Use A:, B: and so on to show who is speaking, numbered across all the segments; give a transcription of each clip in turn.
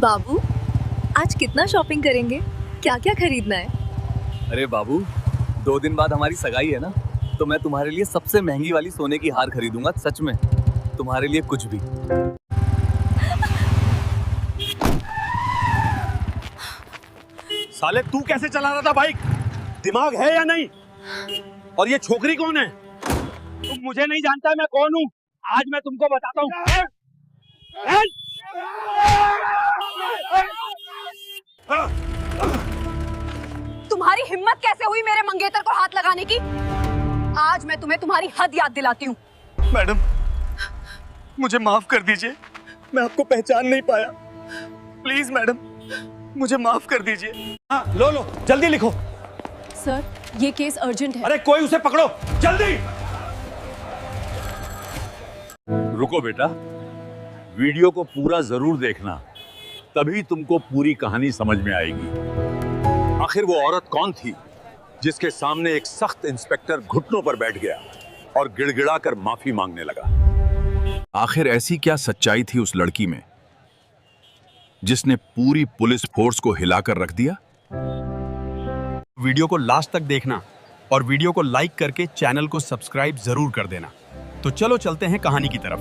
A: बाबू, आज कितना शॉपिंग करेंगे? क्या क्या खरीदना है?
B: अरे बाबू, 2 दिन बाद हमारी सगाई है ना, तो मैं तुम्हारे लिए सबसे महंगी वाली सोने की हार खरीदूंगा। सच में, तुम्हारे लिए कुछ भी।
C: साले तू कैसे चला रहा था बाइक? दिमाग है या नहीं? और ये छोकरी कौन है? तुम मुझे नहीं जानता मैं कौन हूँ। आज मैं तुमको बताता हूँ।
D: तुम्हारी हिम्मत कैसे हुई मेरे मंगेतर को हाथ लगाने की? आज मैं तुम्हें तुम्हारी हद याद दिलाती हूँ।
B: मैडम, मुझे माफ कर दीजिए, मैं आपको पहचान नहीं पाया। प्लीज मैडम, मुझे माफ कर दीजिए।
C: हाँ, लो लो जल्दी लिखो।
D: सर, ये केस अर्जेंट है।
C: अरे कोई उसे पकड़ो जल्दी।
E: रुको बेटा, वीडियो को पूरा जरूर देखना, तभी तुमको पूरी कहानी समझ में आएगी। आखिर वो औरत कौन थी जिसके सामने एक सख्त इंस्पेक्टर घुटनों पर बैठ गया और गिड़गिड़ाकर माफी मांगने लगा? आखिर ऐसी क्या सच्चाई थी उस लड़की में जिसने पूरी पुलिस फोर्स को हिलाकर रख दिया?
F: वीडियो को लास्ट तक देखना और वीडियो को लाइक करके चैनल को सब्सक्राइब जरूर कर देना। तो चलो चलते हैं कहानी की तरफ।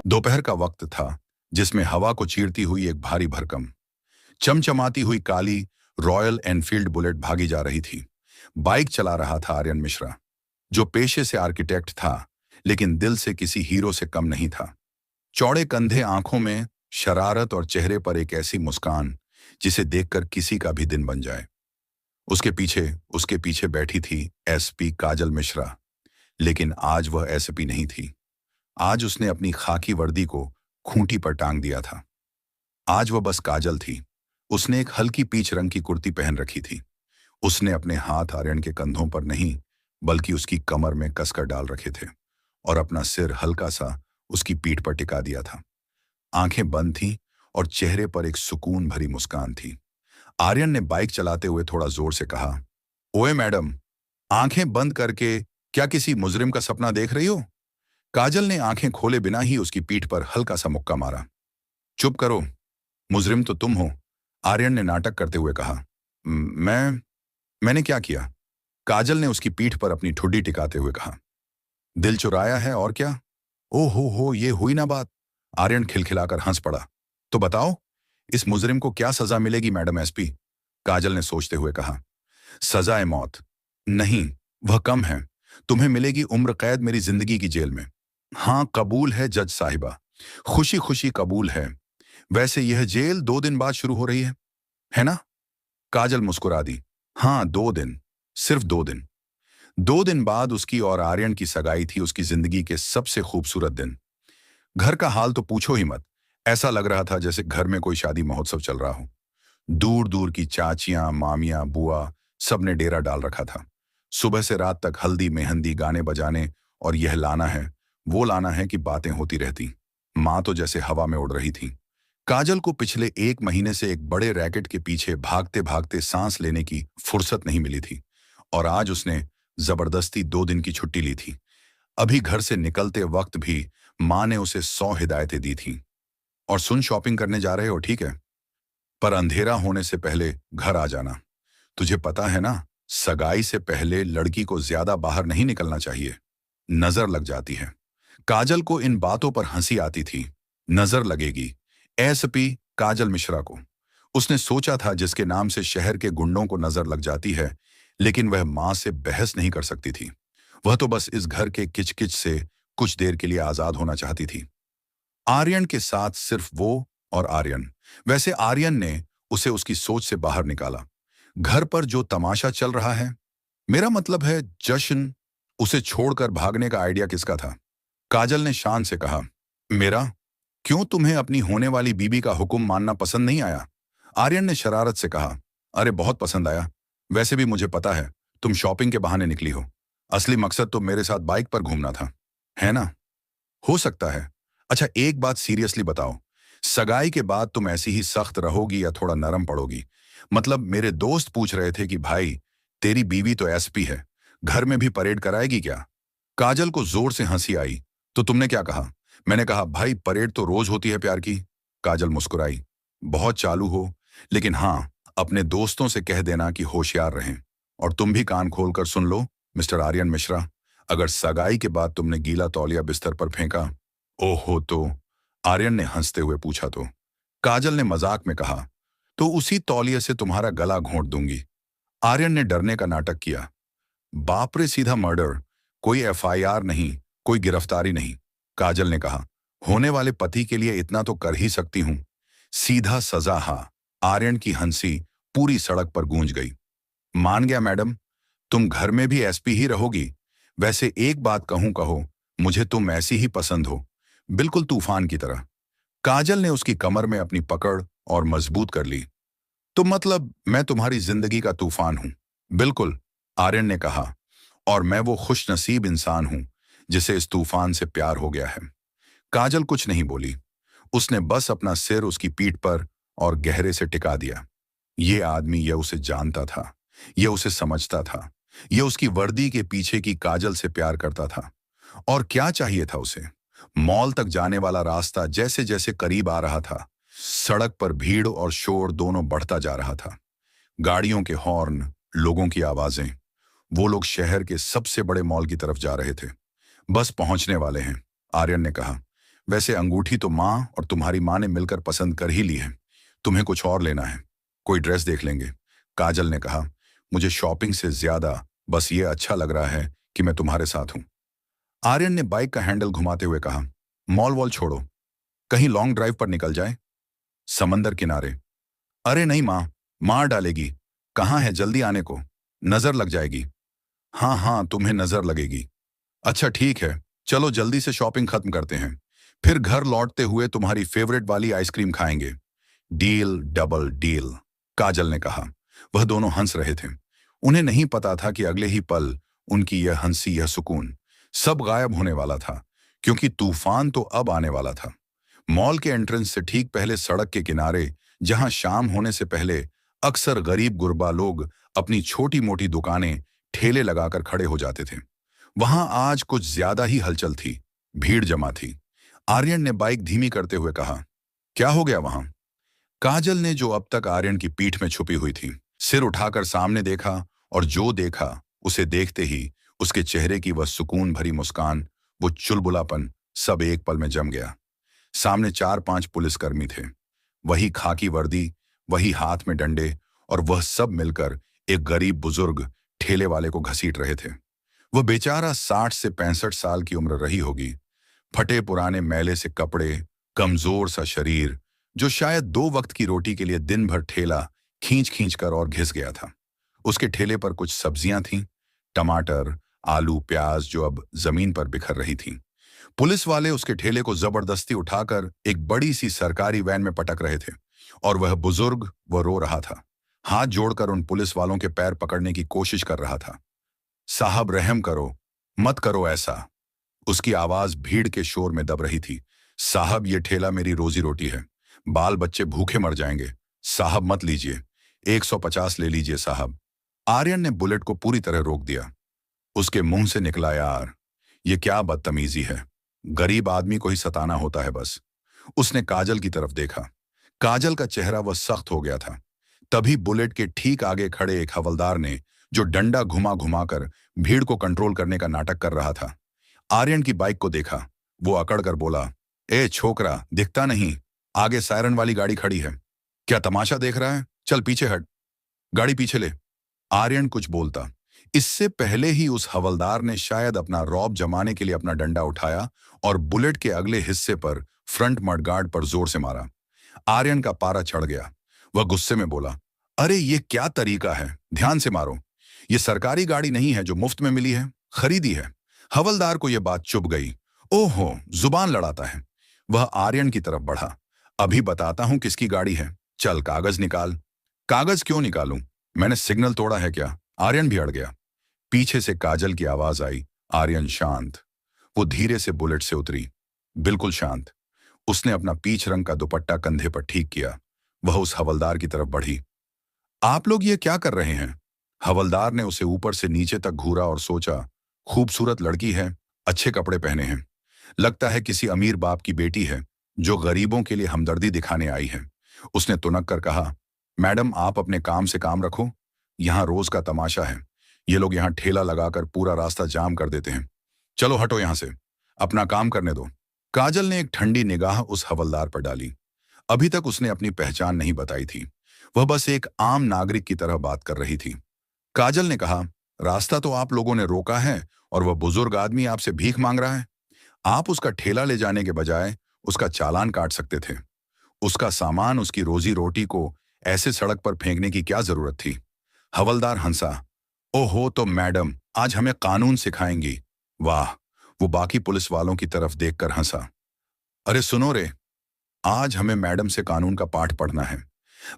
G: दोपहर का वक्त था जिसमें हवा को चीरती हुई एक भारी भरकम चमचमाती हुई काली रॉयल एनफील्ड बुलेट भागी जा रही थी। बाइक चला रहा था आर्यन मिश्रा, जो पेशे से आर्किटेक्ट था लेकिन दिल से किसी हीरो से कम नहीं था। चौड़े कंधे, आंखों में शरारत और चेहरे पर एक ऐसी मुस्कान जिसे देखकर किसी का भी दिन बन जाए। उसके पीछे बैठी थी एसपी काजल मिश्रा, लेकिन आज वह एसपी नहीं थी। आज उसने अपनी खाकी वर्दी को खूंटी पर टांग दिया था। आज वह बस काजल थी। उसने एक हल्की पीच रंग की कुर्ती पहन रखी थी। उसने अपने हाथ आर्यन के कंधों पर नहीं बल्कि उसकी कमर में कसकर डाल रखे थे और अपना सिर हल्का सा उसकी पीठ पर टिका दिया था। आंखें बंद थीं और चेहरे पर एक सुकून भरी मुस्कान थी। आर्यन ने बाइक चलाते हुए थोड़ा जोर से कहा, ओए मैडम, आंखें बंद करके क्या किसी मुजरिम का सपना देख रही हो? काजल ने आंखें खोले बिना ही उसकी पीठ पर हल्का सा मुक्का मारा। चुप करो, मुजरिम तो तुम हो, आर्यन ने नाटक करते हुए कहा। मैंने क्या किया? काजल ने उसकी पीठ पर अपनी ठुड्डी टिकाते हुए कहा। दिल चुराया है और क्या? ओ हो, ये हुई ना बात। आर्यन खिलखिलाकर हंस पड़ा। तो बताओ, इस मुजरिम को क्या सजा मिलेगी मैडम एसपी? काजल ने सोचते हुए कहा। सजाए मौत नहीं, वह कम है। तुम्हें मिलेगी उम्र कैद मेरी जिंदगी की जेल में। हाँ, कबूल है जज साहिबा, खुशी खुशी कबूल है। वैसे यह जेल 2 दिन बाद शुरू हो रही है ना? काजल मुस्कुरा दी। हाँ, 2 दिन, सिर्फ 2 दिन। 2 दिन बाद उसकी और आर्यन की सगाई थी, उसकी जिंदगी के सबसे खूबसूरत दिन। घर का हाल तो पूछो ही मत। ऐसा लग रहा था जैसे घर में कोई शादी महोत्सव चल रहा हो। दूर दूर की चाचियां, मामियां, बुआ सबने डेरा डाल रखा था। सुबह से रात तक हल्दी मेहंदी, गाने बजाने और यह लाना है वो लाना है कि बातें होती रहती। माँ तो जैसे हवा में उड़ रही थी। काजल को पिछले 1 महीने से एक बड़े रैकेट के पीछे भागते भागते सांस लेने की फुर्सत नहीं मिली थी और आज उसने जबरदस्ती 2 दिन की छुट्टी ली थी। अभी घर से निकलते वक्त भी माँ ने उसे 100 हिदायतें दी थीं। और सुन, शॉपिंग करने जा रहे हो ठीक है, पर अंधेरा होने से पहले घर आ जाना। तुझे पता है ना, सगाई से पहले लड़की को ज्यादा बाहर नहीं निकलना चाहिए, नजर लग जाती है। काजल को इन बातों पर हंसी आती थी। नजर लगेगी एसपी काजल मिश्रा को। उसने सोचा था जिसके नाम से शहर के गुंडों को नजर लग जाती है, लेकिन वह मां से बहस नहीं कर सकती थी। वह तो बस इस घर के किचकिच से कुछ देर के लिए आजाद होना चाहती थी। आर्यन के साथ सिर्फ वो और आर्यन। वैसे आर्यन ने उसे उसकी सोच से बाहर निकाला। घर पर जो तमाशा चल रहा है, मेरा मतलब है जश्न, उसे छोड़कर भागने का आइडिया किसका था? काजल ने शान से कहा। मेरा? क्यों, तुम्हें अपनी होने वाली बीबी का हुक्म मानना पसंद नहीं आया? आर्यन ने शरारत से कहा। अरे बहुत पसंद आया। वैसे भी मुझे पता है तुम शॉपिंग के बहाने निकली हो। असली मकसद तो मेरे साथ बाइक पर घूमना था, है ना? हो सकता है। अच्छा, एक बात सीरियसली बताओ, सगाई के बाद तुम ऐसी ही सख्त रहोगी या थोड़ा नरम पड़ोगी? मतलब मेरे दोस्त पूछ रहे थे कि भाई, तेरी बीवी तो एसपी है, घर में भी परेड कराएगी क्या? काजल को जोर से हंसी आई। तो तुमने क्या कहा? मैंने कहा भाई, परेड तो रोज होती है प्यार की। काजल मुस्कुराई। बहुत चालू हो, लेकिन हाँ, अपने दोस्तों से कह देना कि होशियार रहें। और तुम भी कान खोलकर सुन लो मिस्टर आर्यन मिश्रा, अगर सगाई के बाद तुमने गीला तौलिया बिस्तर पर फेंका, ओहो तो, आर्यन ने हंसते हुए पूछा तो। काजल ने मजाक में कहा, तो उसी तौलिए से तुम्हारा गला घोंट दूंगी। आर्यन ने डरने का नाटक किया। बाप रे, सीधा मर्डर, कोई एफआईआर नहीं, कोई गिरफ्तारी नहीं। काजल ने कहा, होने वाले पति के लिए इतना तो कर ही सकती हूं, सीधा सजा। हाँ, आर्यन की हंसी पूरी सड़क पर गूंज गई। मान गया मैडम, तुम घर में भी एसपी ही रहोगी। वैसे एक बात कहूं, कहो, मुझे तुम ऐसी ही पसंद हो, बिल्कुल तूफान की तरह। काजल ने उसकी कमर में अपनी पकड़ और मजबूत कर ली। तो मतलब मैं तुम्हारी जिंदगी का तूफान हूं? बिल्कुल, आर्यन ने कहा, और मैं वो खुशनसीब इंसान हूं जिसे इस तूफान से प्यार हो गया है। काजल कुछ नहीं बोली, उसने बस अपना सिर उसकी पीठ पर और गहरे से टिका दिया। ये आदमी, यह उसे जानता था, यह उसे समझता था, यह उसकी वर्दी के पीछे की काजल से प्यार करता था। और क्या चाहिए था उसे? मॉल तक जाने वाला रास्ता जैसे जैसे करीब आ रहा था, सड़क पर भीड़ और शोर दोनों बढ़ता जा रहा था। गाड़ियों के हॉर्न, लोगों की आवाजें। वो लोग शहर के सबसे बड़े मॉल की तरफ जा रहे थे। बस पहुंचने वाले हैं, आर्यन ने कहा। वैसे अंगूठी तो माँ और तुम्हारी माँ ने मिलकर पसंद कर ही ली है। तुम्हें कुछ और लेना है? कोई ड्रेस देख लेंगे, काजल ने कहा। मुझे शॉपिंग से ज्यादा बस ये अच्छा लग रहा है कि मैं तुम्हारे साथ हूं। आर्यन ने बाइक का हैंडल घुमाते हुए कहा, मॉल वॉल छोड़ो, कहीं लॉन्ग ड्राइव पर निकल जाए, समंदर किनारे। अरे नहीं माँ, मार डालेगी। कहाँ है, जल्दी आने को, नजर लग जाएगी। हाँ हाँ, तुम्हें नजर लगेगी। अच्छा ठीक है, चलो जल्दी से शॉपिंग खत्म करते हैं, फिर घर लौटते हुए तुम्हारी फेवरेट वाली आइसक्रीम खाएंगे। डील डबल डील, काजल ने कहा। वह दोनों हंस रहे थे। उन्हें नहीं पता था कि अगले ही पल उनकी यह हंसी, यह सुकून सब गायब होने वाला था, क्योंकि तूफान तो अब आने वाला था। मॉल के एंट्रेंस से ठीक पहले सड़क के किनारे, जहां शाम होने से पहले अक्सर गरीब गुरबा लोग अपनी छोटी मोटी दुकानें, ठेले लगाकर खड़े हो जाते थे, वहां आज कुछ ज्यादा ही हलचल थी, भीड़ जमा थी। आर्यन ने बाइक धीमी करते हुए कहा, क्या हो गया वहां? काजल ने, जो अब तक आर्यन की पीठ में छुपी हुई थी, सिर उठाकर सामने देखा, और जो देखा उसे देखते ही उसके चेहरे की वह सुकून भरी मुस्कान, वो चुलबुलापन, सब एक पल में जम गया। सामने 4-5 पुलिसकर्मी थे, वही खाकी वर्दी, वही हाथ में डंडे, और वह सब मिलकर एक गरीब बुजुर्ग ठेले वाले को घसीट रहे थे। वह बेचारा 60 से 65 साल की उम्र रही होगी, फटे पुराने मैले से कपड़े, कमजोर सा शरीर, जो शायद 2 वक्त की रोटी के लिए दिन भर ठेला खींच खींच कर और घिस गया था। उसके ठेले पर कुछ सब्जियां थीं, टमाटर, आलू, प्याज, जो अब जमीन पर बिखर रही थीं। पुलिस वाले उसके ठेले को जबरदस्ती उठाकर एक बड़ी सी सरकारी वैन में पटक रहे थे, और वह बुजुर्ग, वह रो रहा था, हाथ जोड़कर उन पुलिस वालों के पैर पकड़ने की कोशिश कर रहा था। साहब रहम करो, मत करो ऐसा। उसकी आवाज भीड़ के शोर में दब रही थी। साहब, ये ठेला मेरी रोजी रोटी है, बाल बच्चे भूखे मर जाएंगे। साहब मत लीजिए, 150 ले लीजिए साहब। आर्यन ने बुलेट को पूरी तरह रोक दिया। उसके मुंह से निकला, यार ये क्या बदतमीजी है, गरीब आदमी को ही सताना होता है बस। उसने काजल की तरफ देखा। काजल का चेहरा वह सख्त हो गया था। तभी बुलेट के ठीक आगे खड़े एक हवलदार ने, जो डंडा घुमा घुमाकर भीड़ को कंट्रोल करने का नाटक कर रहा था, आर्यन की बाइक को देखा। वो अकड़ कर बोला, ए छोकरा, दिखता नहीं, आगे सायरन वाली गाड़ी खड़ी है, क्या तमाशा देख रहा है? चल पीछे हट, गाड़ी पीछे ले। आर्यन कुछ बोलता, इससे पहले ही उस हवलदार ने शायद अपना रौब जमाने के लिए अपना डंडा उठाया और बुलेट के अगले हिस्से पर, फ्रंट मडगार्ड पर जोर से मारा। आर्यन का पारा चढ़ गया। वह गुस्से में बोला, अरे ये क्या तरीका है, ध्यान से मारो, ये सरकारी गाड़ी नहीं है जो मुफ्त में मिली है, खरीदी है। हवलदार को यह बात चुभ गई। ओहो, जुबान लड़ाता है। वह आर्यन की तरफ बढ़ा, अभी बताता हूं किसकी गाड़ी है, चल कागज निकाल। कागज क्यों निकालूं, मैंने सिग्नल तोड़ा है क्या? आर्यन भी अड़ गया। पीछे से काजल की आवाज आई, आर्यन शांत। वो धीरे से बुलेट से उतरी, बिल्कुल शांत। उसने अपना पीच रंग का दुपट्टा कंधे पर ठीक किया। वह उस हवलदार की तरफ बढ़ी। आप लोग ये क्या कर रहे हैं? हवलदार ने उसे ऊपर से नीचे तक घूरा और सोचा, खूबसूरत लड़की है, अच्छे कपड़े पहने हैं, लगता है किसी अमीर बाप की बेटी है जो गरीबों के लिए हमदर्दी दिखाने आई है। उसने तुनक कर कहा, मैडम आप अपने काम से काम रखो, यहाँ रोज का तमाशा है। ये लोग यहाँ ठेला लगाकर पूरा रास्ता जाम कर देते हैं। चलो हटो यहाँ से, अपना काम करने दो। काजल ने एक ठंडी निगाह उस हवलदार पर डाली। अभी तक उसने अपनी पहचान नहीं बताई थी, वह बस एक आम नागरिक की तरह बात कर रही थी। काजल ने कहा, रास्ता तो आप लोगों ने रोका है और वह बुजुर्ग आदमी आपसे भीख मांग रहा है। आप उसका ठेला ले जाने के बजाय उसका चालान काट सकते थे। उसका सामान, उसकी रोजी रोटी को ऐसे सड़क पर फेंकने की क्या जरूरत थी? हवलदार हंसा। ओहो, तो मैडम आज हमें कानून सिखाएंगी। वाह, वो बाकी पुलिस वालों की तरफ देखकर हंसा। अरे सुनो रे, आज हमें मैडम से कानून का पाठ पढ़ना है।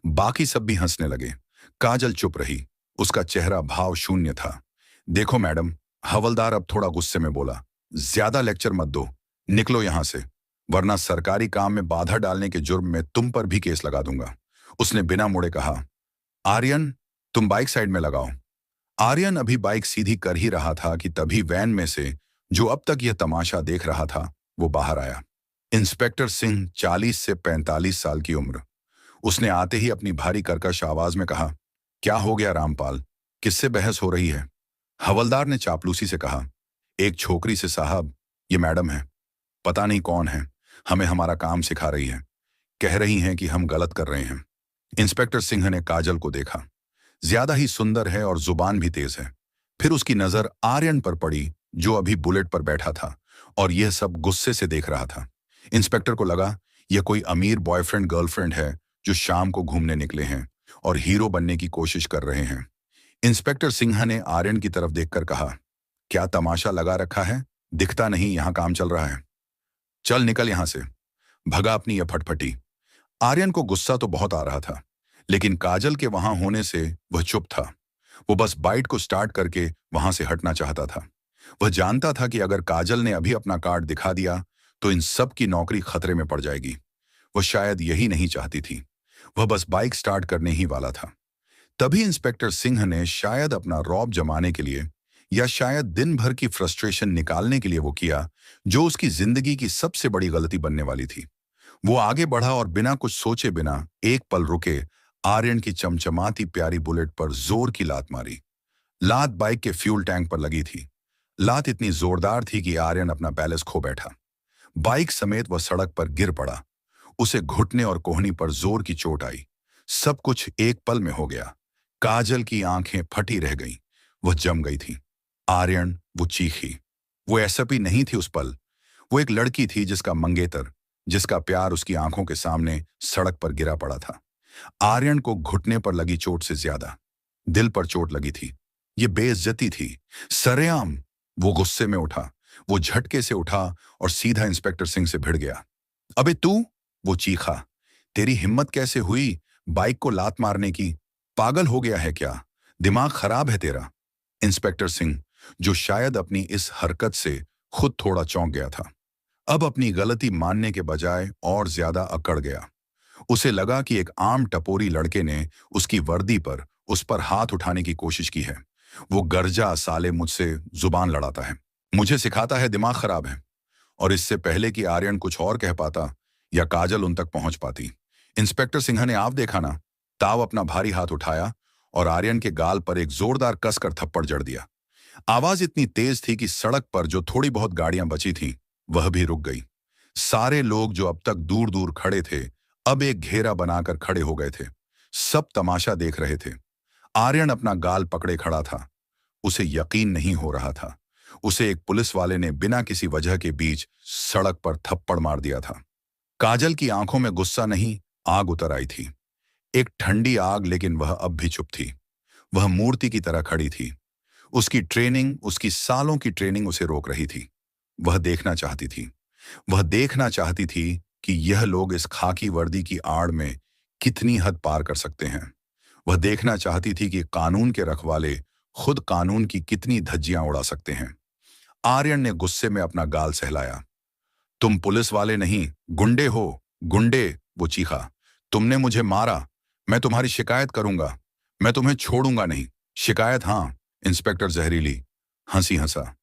G: बाकी सब भी हंसने लगे। काजल चुप रही, उसका चेहरा भाव शून्य था। देखो मैडम, हवलदार अब थोड़ा गुस्से में बोला, ज्यादा लेक्चर मत दो, निकलो यहां से, वरना सरकारी काम में बाधा डालने के जुर्म में तुम पर भी केस लगा दूंगा। उसने बिना मुड़े कहा, आर्यन तुम बाइक साइड में लगाओ। आर्यन अभी बाइक सीधी कर ही रहा था कि तभी वैन में से जो अब तक यह तमाशा देख रहा था वो बाहर आया। इंस्पेक्टर सिंह, 40 से 45 साल की उम्र। उसने आते ही अपनी भारी कर्कश आवाज में कहा, क्या हो गया रामपाल, किससे बहस हो रही है? हवलदार ने चापलूसी से कहा, एक छोकरी से साहब, ये मैडम है, पता नहीं कौन है, हमें हमारा काम सिखा रही है, कह रही हैं कि हम गलत कर रहे हैं। इंस्पेक्टर सिंह ने काजल को देखा, ज्यादा ही सुंदर है और जुबान भी तेज है। फिर उसकी नजर आर्यन पर पड़ी जो अभी बुलेट पर बैठा था और यह सब गुस्से से देख रहा था। इंस्पेक्टर को लगा यह कोई अमीर बॉयफ्रेंड गर्लफ्रेंड है जो शाम को घूमने निकले हैं और हीरो बनने की कोशिश कर रहे हैं। इंस्पेक्टर सिंह ने आर्यन की तरफ देखकर कहा, क्या तमाशा लगा रखा है, दिखता नहीं यहां काम चल रहा है? चल निकल यहां से, भगा अपनी यह फटफटी। आर्यन को गुस्सा तो बहुत आ रहा था, लेकिन काजल के वहां होने से वह चुप था। वो बस बाइक को स्टार्ट करके वहां से हटना चाहता था। वह जानता था कि अगर काजल ने अभी अपना कार्ड दिखा दिया तो इन सब की नौकरी खतरे में पड़ जाएगी। वह शायद यही नहीं चाहती थी। वह बस बाइक स्टार्ट करने ही वाला था। तभी इंस्पेक्टर सिंह ने शायद अपना रौब जमाने के लिए या शायद दिन भर की फ्रस्ट्रेशन निकालने के लिए वो किया जो उसकी जिंदगी की सबसे बड़ी गलती बनने वाली थी। वो आगे बढ़ा और बिना कुछ सोचे बिना एक पल रुके आर्यन की चमचमाती प्यारी बुलेट पर जोर की लात मारी। लात बाइक के फ्यूल टैंक पर लगी थी। लात इतनी जोरदार थी कि आर्यन अपना बैलेंस खो बैठा। बाइक समेत वह सड़क पर गिर पड़ा। उसे घुटने और कोहनी पर जोर की चोट आई। सब कुछ एक पल में हो गया। काजल की आंखें फटी रह गईं। वह जम गई थी। आर्यन, वो चीखी। वो एसपी नहीं थी उस पल। वो एक लड़की थी जिसका मंगेतर, जिसका प्यार उसकी आंखों के सामने सड़क पर गिरा पड़ा था। आर्यन को घुटने पर लगी चोट से ज्यादा दिल पर चोट लगी थी। ये बेइज्जती थी, सरेआम। वो गुस्से में उठा। वो झटके से उठा और सीधा इंस्पेक्टर सिंह से भिड़ गया। अबे तू, वो चीखा, तेरी हिम्मत कैसे हुई बाइक को लात मारने की? पागल हो गया है क्या? दिमाग खराब है तेरा? इंस्पेक्टर सिंह, जो शायद अपनी इस हरकत से खुद थोड़ा चौंक गया था, अब अपनी गलती मानने के बजाय और ज्यादा अकड़ गया। उसे लगा कि एक आम टपोरी लड़के ने उसकी वर्दी पर उस पर हाथ उठाने की कोशिश की है। वो गर्जा, साले मुझसे जुबान लड़ाता है, मुझे सिखाता है दिमाग खराब है। और इससे पहले कि आर्यन कुछ और कह पाता या काजल उन तक पहुंच पाती, इंस्पेक्टर सिंह ने आप देखा ना, ताव अपना भारी हाथ उठाया और आर्यन के गाल पर एक जोरदार कसकर थप्पड़ जड़ दिया। आवाज इतनी तेज थी कि सड़क पर जो थोड़ी बहुत गाड़ियां बची थीं वह भी रुक गई। सारे लोग जो अब तक दूर दूर खड़े थे अब एक घेरा बनाकर खड़े हो गए थे। सब तमाशा देख रहे थे। आर्यन अपना गाल पकड़े खड़ा था। उसे यकीन नहीं हो रहा था। उसे एक पुलिस वाले ने बिना किसी वजह के बीच सड़क पर थप्पड़ मार दिया था। काजल की आंखों में गुस्सा नहीं, आग उतर आई थी। एक ठंडी आग, लेकिन वह अब भी चुप थी। वह मूर्ति की तरह खड़ी थी। उसकी ट्रेनिंग, उसकी सालों की ट्रेनिंग उसे रोक रही थी। वह देखना चाहती थी। वह देखना चाहती थी कि यह लोग इस खाकी वर्दी की आड़ में कितनी हद पार कर सकते हैं। वह देखना चाहती थी कि कानून के रखवाले खुद कानून की कितनी धज्जियां उड़ा सकते हैं। आर्यन ने गुस्से में अपना गाल सहलाया। तुम पुलिस वाले नहीं, गुंडे हो, गुंडे, वो चीखा। तुमने मुझे मारा, मैं तुम्हारी शिकायत करूंगा, मैं तुम्हें छोड़ूंगा नहीं। शिकायत? हाँ, इंस्पेक्टर जहरीली हंसी हंसा।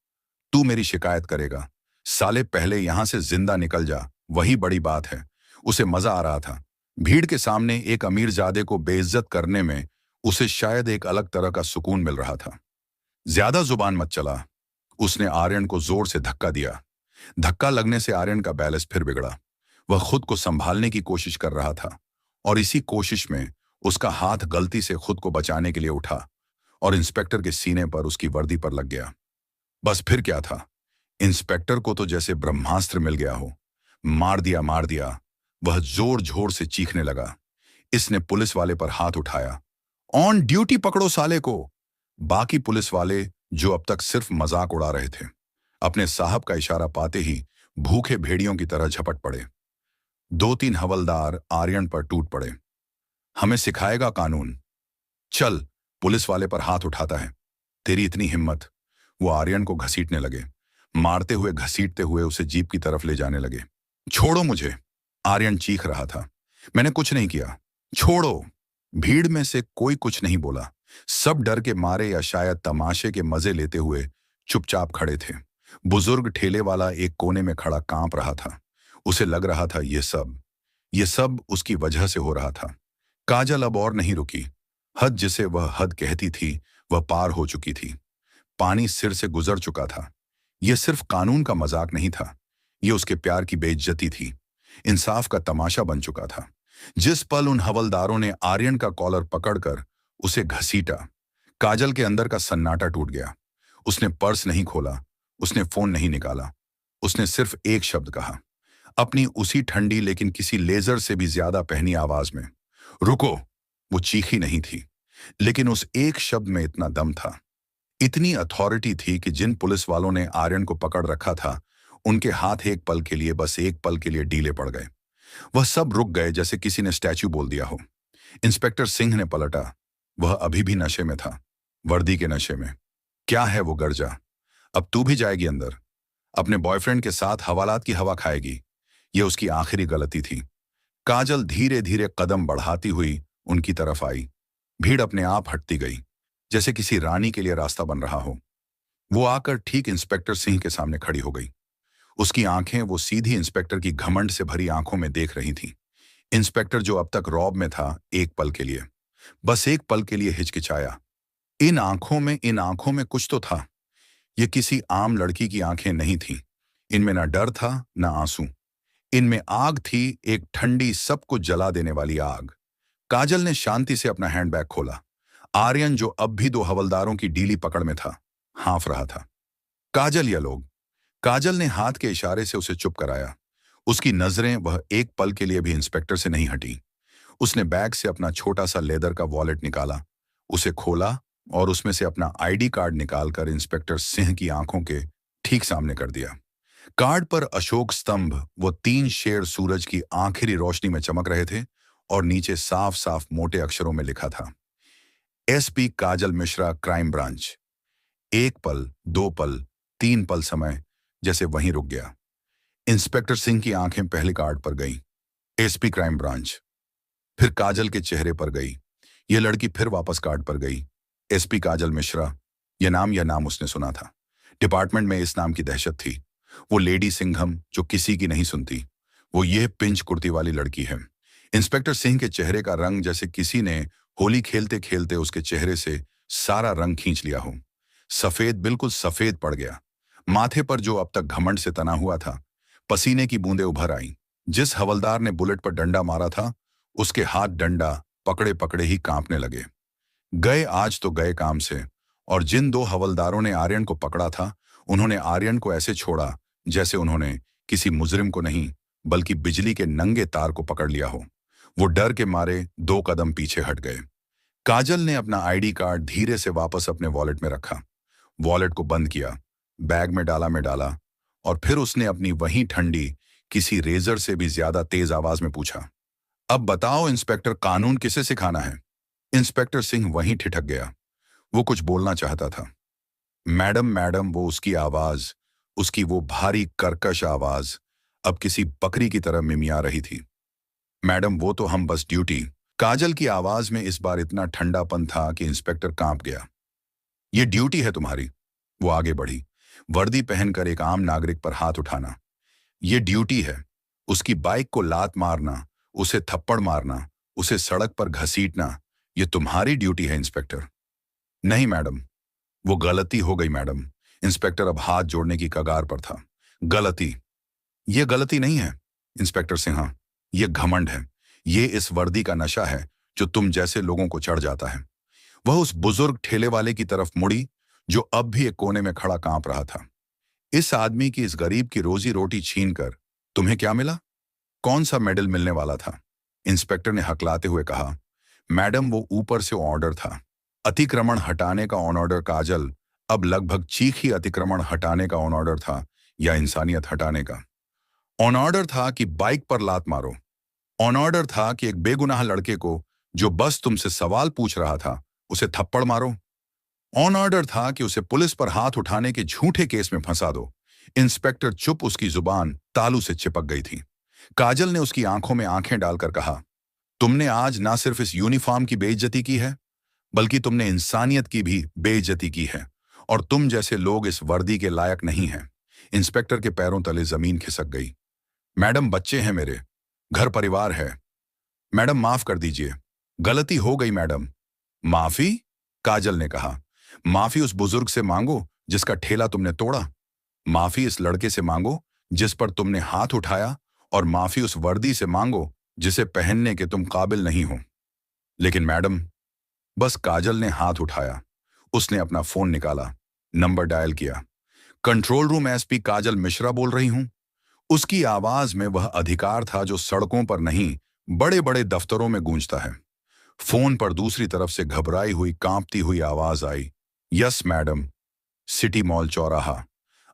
G: तू मेरी शिकायत करेगा? साले पहले यहां से जिंदा निकल जा, वही बड़ी बात है। उसे मजा आ रहा था। भीड़ के सामने एक अमीरजादे को बेइज्जत करने में उसे शायद एक अलग तरह का सुकून मिल रहा था। ज्यादा जुबान मत चला। उसने आर्यन को जोर से धक्का दिया। धक्का लगने से आर्यन का बैलेंस फिर बिगड़ा। वह खुद को संभालने की कोशिश कर रहा था और इसी कोशिश में उसका हाथ गलती से खुद को बचाने के लिए उठा और इंस्पेक्टर के सीने पर उसकी वर्दी पर लग गया। बस फिर क्या था, इंस्पेक्टर को तो जैसे ब्रह्मास्त्र मिल गया हो। मार दिया, मार दिया। वह जोर जोर से चीखने लगा। इसने पुलिस वाले पर हाथ उठाया। ऑन ड्यूटी पकड़ो साले को। बाकी पुलिस वाले जो अब तक सिर्फ मजाक उड़ा रहे थे, अपने साहब का इशारा पाते ही भूखे भेड़ियों की तरह झपट पड़े। 2-3 हवलदार आर्यन पर टूट पड़े। हमें सिखाएगा कानून? चल, पुलिस वाले पर हाथ उठाता है, तेरी इतनी हिम्मत। वो आर्यन को घसीटने लगे, मारते हुए घसीटते हुए उसे जीप की तरफ ले जाने लगे। छोड़ो मुझे, आर्यन चीख रहा था। मैंने कुछ नहीं किया, छोड़ो। भीड़ में से कोई कुछ नहीं बोला। सब डर के मारे या शायद तमाशे के मजे लेते हुए चुपचाप खड़े थे। बुजुर्ग ठेले वाला एक कोने में खड़ा कांप रहा था। उसे लग रहा था ये सब उसकी वजह से हो रहा था। काजल अब और नहीं रुकी। हद जिसे वह हद कहती थी वह पार हो चुकी थी। पानी सिर से गुजर चुका था। यह सिर्फ कानून का मजाक नहीं था, यह उसके प्यार की बेइज्जती थी। इंसाफ का तमाशा बन चुका था। जिस पल उन हवलदारों ने आर्यन का कॉलर पकड़कर उसे घसीटा, काजल के अंदर का सन्नाटा टूट गया। उसने पर्स नहीं खोला, उसने फोन नहीं निकाला। उसने सिर्फ एक शब्द कहा, अपनी उसी ठंडी लेकिन किसी लेजर से भी ज्यादा पहनी आवाज में, रुको। वो चीखी नहीं थी, लेकिन उस एक शब्द में इतना दम था, इतनी अथॉरिटी थी कि जिन पुलिस वालों ने आर्यन को पकड़ रखा था, उनके हाथ एक पल के लिए, बस एक पल के लिए ढीले पड़ गए। वह सब रुक गए जैसे किसी ने स्टैच्यू बोल दिया हो। इंस्पेक्टर सिंह ने पलटा। वह अभी भी नशे में था, वर्दी के नशे में। क्या है वो गर्जा? अब तू भी जाएगी अंदर, अपने बॉयफ्रेंड के साथ हवालात की हवा खाएगी। यह उसकी आखिरी गलती थी। काजल धीरे धीरे कदम बढ़ाती हुई उनकी तरफ आई। भीड़ अपने आप हटती गई, जैसे किसी रानी के लिए रास्ता बन रहा हो। वो आकर ठीक इंस्पेक्टर सिंह के सामने खड़ी हो गई। उसकी आंखें वो सीधी इंस्पेक्टर की घमंड से भरी आंखों में देख रही थीं। इंस्पेक्टर जो अब तक रौब में था, एक पल के लिए, बस एक पल के लिए हिचकिचाया। इन आंखों में कुछ तो था। ये किसी आम लड़की की आंखें नहीं थीं। इनमें ना डर था ना आंसू। इनमें आग थी, एक ठंडी, सब कुछ जला देने वाली आग। काजल ने शांति से अपना हैंडबैग खोला। आर्यन, जो अब भी 2 हवलदारों की डीली पकड़ में था, हाँफ रहा था। काजल या लोग? काजल ने हाथ के इशारे से उसे चुप कराया। उसकी नजरें वह एक पल के लिए भी इंस्पेक्टर से नहीं हटी। उसने बैग से अपना छोटा सा लेदर का वॉलेट निकाला, उसे खोला और उसमें से अपना आईडी कार्ड निकालकर इंस्पेक्टर सिंह की आंखों के ठीक सामने कर दिया। कार्ड पर अशोक स्तंभ, वो 3 शेर सूरज की आखिरी रोशनी में चमक रहे थे और नीचे साफ साफ मोटे अक्षरों में लिखा था, एसपी काजल मिश्रा, क्राइम ब्रांच। 1 पल, 2 पल, 3 पल समय जैसे वहीं रुक गया। इंस्पेक्टर सिंह की आंखें पहले कार्ड पर गईं, एसपी क्राइम ब्रांच। फिर काजल के चेहरे पर गई। यह लड़की फिर वापस कार्ड पर गई, एसपी काजल मिश्रा। यह नाम उसने सुना था। डिपार्टमेंट में इस नाम की दहशत थी। वो लेडी सिंघम जो किसी की नहीं सुनती, वो ये पिंच कुर्ती वाली लड़की है। इंस्पेक्टर सिंह के चेहरे का रंग जैसे किसी ने होली खेलते खेलते उसके चेहरे से सारा रंग खींच लिया हो। सफेद, बिल्कुल सफेद पड़ गया। माथे पर जो अब तक घमंड से तना हुआ था, पसीने की बूंदें उभर आईं। जिस हवलदार ने बुलेट पर डंडा मारा था, उसके हाथ डंडा पकड़े पकड़े ही कांपने लगे। गए आज तो गए काम से। और जिन 2 हवलदारों ने आर्यन को पकड़ा था, उन्होंने आर्यन को ऐसे छोड़ा जैसे उन्होंने किसी मुजरिम को नहीं, बल्कि बिजली के नंगे तार को पकड़ लिया हो। वो डर के मारे 2 कदम पीछे हट गए। काजल ने अपना आईडी कार्ड धीरे से वापस अपने वॉलेट में रखा, वॉलेट को बंद किया, बैग में डाला और फिर उसने अपनी वही ठंडी, किसी रेजर से भी ज्यादा तेज आवाज में पूछा, अब बताओ इंस्पेक्टर, कानून किसे सिखाना है? इंस्पेक्टर सिंह वहीं ठिठक गया। वो कुछ बोलना चाहता था। मैडम, वो उसकी आवाज, उसकी वो भारी कर्कश आवाज अब किसी बकरी की तरह मिमिया रही थी। मैडम, वो तो हम बस ड्यूटी। काजल की आवाज में इस बार इतना ठंडापन था कि इंस्पेक्टर कांप गया। ये ड्यूटी है तुम्हारी। वो आगे बढ़ी, वर्दी पहनकर एक आम नागरिक पर हाथ उठाना। ये ड्यूटी है। उसकी बाइक को लात मारना, उसे थप्पड़ मारना, उसे सड़क पर घसीटना, ये तुम्हारी ड्यूटी है इंस्पेक्टर। नहीं मैडम, वो गलती हो गई मैडम। इंस्पेक्टर अब हाथ जोड़ने की कगार पर था। गलती? ये गलती नहीं है इंस्पेक्टर सिन्हा, ये घमंड है। ये इस वर्दी का नशा है जो तुम जैसे लोगों को चढ़ जाता है। वह उस बुजुर्ग ठेले वाले की तरफ मुड़ी जो अब भी एक कोने में खड़ा कांप रहा था। इस आदमी की, इस गरीब की रोजी रोटी छीनकर तुम्हें क्या मिला? कौन सा मेडल मिलने वाला था? इंस्पेक्टर ने हकलाते हुए कहा, मैडम वो ऊपर से ऑर्डर था, अतिक्रमण हटाने का ऑन ऑर्डर। काजल, अब लगभग चीख ही अतिक्रमण हटाने का ऑन ऑर्डर था या इंसानियत हटाने का? ऑन ऑर्डर था कि बाइक पर लात मारो। ऑन ऑर्डर था कि एक बेगुनाह लड़के को जो बस तुमसे सवाल पूछ रहा था उसे थप्पड़ मारो। ऑन ऑर्डर था कि उसे पुलिस पर हाथ उठाने के झूठे केस में फंसा दो। इंस्पेक्टर चुप, उसकी जुबान तालू से चिपक गई थी। काजल ने उसकी आंखों में आंखें डालकर कहा, तुमने आज ना सिर्फ इस यूनिफॉर्म की बेइज्जती की है, बल्कि तुमने इंसानियत की भी बेइज्जती की है, और तुम जैसे लोग इस वर्दी के लायक नहीं हैं। इंस्पेक्टर के पैरों तले जमीन खिसक गई। मैडम, बच्चे हैं मेरे, घर परिवार है। मैडम माफ कर दीजिए, गलती हो गई मैडम। माफी? काजल ने कहा, माफी उस बुजुर्ग से मांगो जिसका ठेला तुमने तोड़ा, माफी इस लड़के से मांगो जिस पर तुमने हाथ उठाया, और माफी उस वर्दी से मांगो जिसे पहनने के तुम काबिल नहीं हो। लेकिन मैडम, बस काजल ने हाथ उठाया। उसने अपना फोन निकाला, नंबर डायल किया। कंट्रोल रूम, एसपी काजल मिश्रा बोल रही हूं। उसकी आवाज में वह अधिकार था जो सड़कों पर नहीं, बड़े बड़े दफ्तरों में गूंजता है। फोन पर दूसरी तरफ से घबराई हुई, कांपती हुई आवाज आई, यस मैडम, सिटी मॉल चौराहा।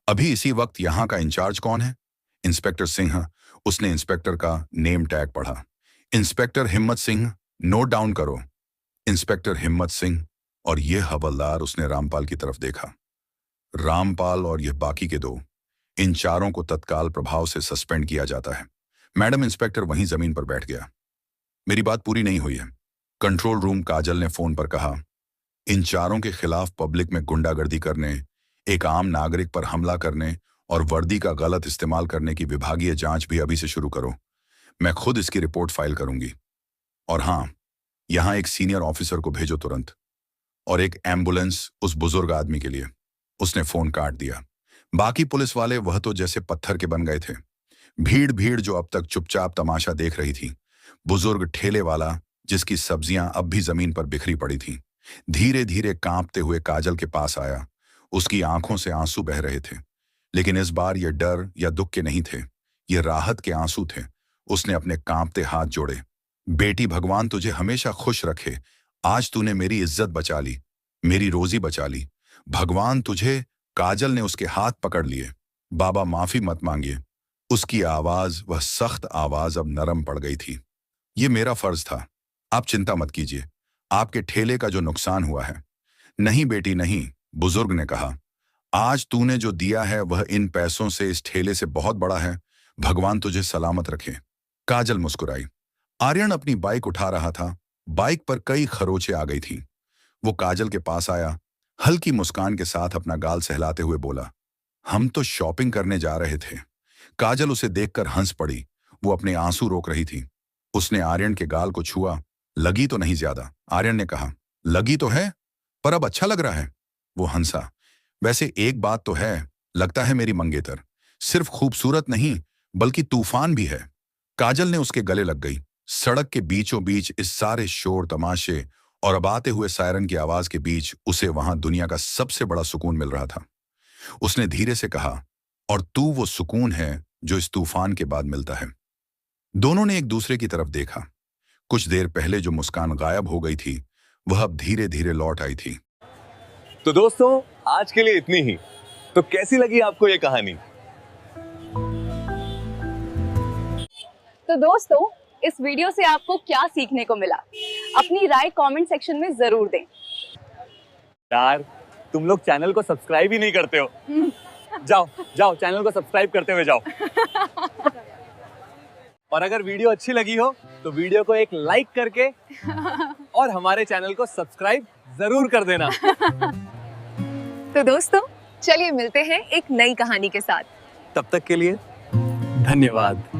G: अभी इसी वक्त यहां का इंचार्ज कौन है? इंस्पेक्टर सिंह। उसने इंस्पेक्टर का नेम टैग पढ़ा। इंस्पेक्टर हिम्मत सिंह, नोट डाउन करो। इंस्पेक्टर हिम्मत सिंह और यह हवलदार। उसने रामपाल की तरफ देखा। रामपाल और यह बाकी के दो, इन चारों को तत्काल प्रभाव से सस्पेंड किया जाता है। मैडम, इंस्पेक्टर वहीं जमीन पर बैठ गया। मेरी बात पूरी नहीं हुई है। कंट्रोल रूम, काजल ने फोन पर कहा, इन चारों के खिलाफ पब्लिक में गुंडागर्दी करने, एक आम नागरिक पर हमला करने और वर्दी का गलत इस्तेमाल करने की विभागीय जांच भी अभी से शुरू करो। मैं खुद इसकी रिपोर्ट फाइल करूंगी। और हां, यहां एक सीनियर ऑफिसर को भेजो तुरंत, और एक एम्बुलेंस उस बुजुर्ग आदमी के लिए। उसने फोन काट दिया। बाकी पुलिस वाले, वह तो जैसे पत्थर के बन गए थे। भीड़ जो अब तक चुपचाप तमाशा देख रही थी। बुजुर्ग ठेले वाला, जिसकी सब्जियां अब भी जमीन पर बिखरी पड़ी थीं, धीरे धीरे कांपते हुए काजल के पास आया। उसकी आंखों से आंसू बह रहे थे, लेकिन इस बार ये डर या दुख के नहीं थे, ये राहत के आंसू थे। उसने अपने कांपते हाथ जोड़े। बेटी, भगवान तुझे हमेशा खुश रखे। आज तूने मेरी इज्जत बचा ली, मेरी रोजी बचा ली। भगवान तुझे। काजल ने उसके हाथ पकड़ लिए। बाबा, माफी मत मांगिए। उसकी आवाज, वह सख्त आवाज, अब नरम पड़ गई थी। ये मेरा फर्ज था, आप चिंता मत कीजिए। आपके ठेले का जो नुकसान हुआ है। नहीं बेटी नहीं, बुजुर्ग ने कहा, आज तूने जो दिया है वह इन पैसों से, इस ठेले से बहुत बड़ा है। भगवान तुझे सलामत रखे। काजल मुस्कुराई। आर्यन अपनी बाइक उठा रहा था। बाइक पर कई खरोंचे आ गई थी। वो काजल के पास आया, हल्की मुस्कान के साथ अपना गाल सहलाते हुए बोला, हम तो शॉपिंग करने जा रहे थे। काजल उसे देखकर हंस पड़ी। वो अपने आंसू रोक रही थी। उसने आर्यन के गाल को छुआ। लगी तो नहीं ज्यादा। आर्यन ने कहा, लगी तो है, पर अब अच्छा लग रहा है। वो हंसा। वैसे एक बात तो है, लगता है मेरी मंगेतर सिर्फ खूबसूरत नहीं बल्कि तूफान भी है। काजल ने उसके गले लग गई। सड़क के बीचों बीच इस सारे शोर तमाशे और अब आते हुए सायरन की आवाज के बीच उसे वहां दुनिया का सबसे बड़ा सुकून मिल रहा था। उसने धीरे से कहा, और तू वो सुकून है जो इस तूफान के बाद मिलता है। दोनों ने एक दूसरे की तरफ देखा। कुछ देर पहले जो मुस्कान गायब हो गई थी, वह अब धीरे धीरे लौट आई थी।
B: तो दोस्तों, आज के लिए इतनी ही। तो कैसी लगी आपको ये कहानी?
D: तो दोस्तों, इस वीडियो से आपको क्या सीखने को मिला? अपनी राय कमेंट सेक्शन में जरूर दें।
B: यार, तुम लोग चैनल को सब्सक्राइब ही नहीं करते हो। जाओ जाओ, चैनल को सब्सक्राइब करते हुए जाओ। और अगर वीडियो अच्छी लगी हो तो वीडियो को एक लाइक करके और हमारे चैनल को सब्सक्राइब जरूर कर देना।
A: तो दोस्तों, चलिए मिलते हैं एक नई कहानी के साथ।
B: तब तक के लिए धन्यवाद।